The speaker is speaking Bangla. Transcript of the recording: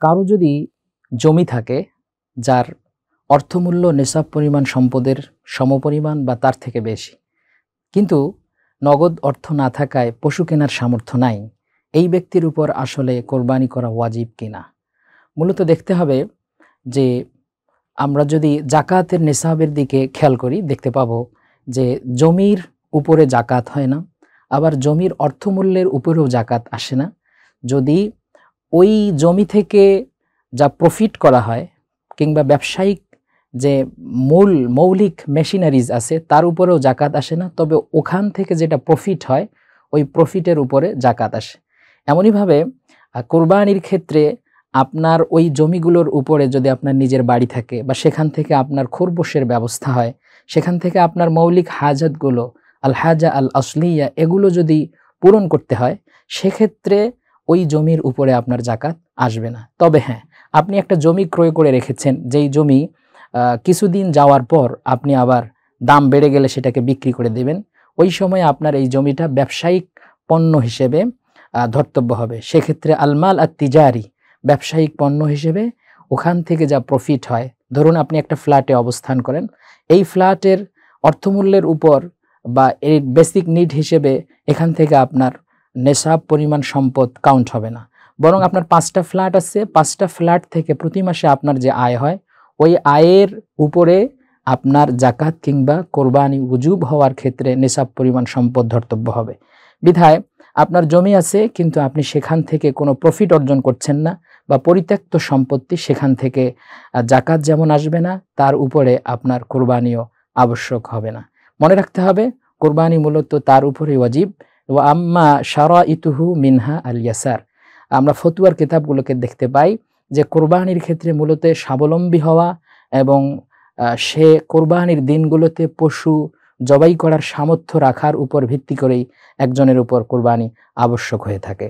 কারো যদি জমি থাকে যার অর্থমূল্য নিসাব পরিমাণ সম্পদের সমপরিমাণ বা তার থেকে বেশি, কিন্তু নগদ অর্থ না থাকায় পশু কেনার সামর্থ্য নাই, এই ব্যক্তির উপর আসলে কোরবানি করা ওয়াজিব কিনা? মূলত দেখতে হবে যে আমরা যদি জাকাতের নিসাবের দিকে খেয়াল করি, দেখতে পাবো যে জমির উপরে জাকাত হয় না, আবার জমির অর্থমূল্যের উপরেও জাকাত আসে না। যদি ওই জমি থেকে যা প্রফিট করা হয় কিংবা ব্যবসায়িক যে মৌলিক মেশিনারিজ আছে তার উপরেও জাকাত আসে না, তবে ওখান থেকে যেটা প্রফিট হয় ওই প্রফিটের উপরে জাকাত আসে। এমনইভাবে কোরবানির ক্ষেত্রে আপনার ওই জমিগুলোর উপরে যদি আপনার নিজের বাড়ি থাকে বা সেখান থেকে আপনার খরগোশের ব্যবস্থা হয়, সেখান থেকে আপনার মৌলিক হাজাতগুলো আল হাজা আল আসলিয়া এগুলো যদি পূরণ করতে হয়, সেক্ষেত্রে ওই জমির উপরে আপনার জাকাত আসবে না। তবে হ্যাঁ, আপনি একটা জমি ক্রয় করে রেখেছেন, যেই জমি কিছুদিন যাওয়ার পর আপনি আবার দাম বেড়ে গেলে সেটাকে বিক্রি করে দেবেন, ওই সময় আপনার এই জমিটা ব্যবসায়িক পণ্য হিসেবে ধর্তব্য হবে। সেক্ষেত্রে আলমাল আর তিজারি, ব্যবসায়িক পণ্য হিসেবে ওখান থেকে যা প্রফিট হয়, ধরুন আপনি একটা ফ্ল্যাটে অবস্থান করেন, এই ফ্ল্যাটের অর্থমূল্যের উপর বা এর বেসিক নিড হিসেবে এখান থেকে আপনার নেশাব পরিমাণ সম্পদ কাউন্ট হবে না, বরং আপনার 5টা ফ্ল্যাট আছে, 5টা ফ্ল্যাট থেকে প্রতি মাসে আপনার যে আয় হয় ওই আয়ের উপরে আপনার জাকাত কিংবা কোরবানি ওয়াজিব হওয়ার ক্ষেত্রে নেশাব পরিমাণ সম্পদ ধর্তব্য হবে। বিধায় আপনার জমি আছে কিন্তু আপনি সেখান থেকে কোনো প্রফিট অর্জন করছেন না বা পরিত্যক্ত সম্পত্তি, সেখান থেকে জাকাত যেমন আসবে না তার উপরে আপনার কোরবানিও আবশ্যক হবে না। মনে রাখতে হবে কোরবানি মূলত তার উপরে ওয়াজিব। ওয়া আম্মা শারাইতুহু মিনহা আল ইয়াসার, আমরা ফতুয়ার কিতাবগুলোকে দেখতে পাই যে কোরবানির ক্ষেত্রে মূলত স্বাবলম্বী হওয়া এবং সে কোরবানির দিনগুলোতে পশু জবাই করার সামর্থ্য রাখার উপর ভিত্তি করেই একজনের উপর কোরবানি আবশ্যক হয়ে থাকে।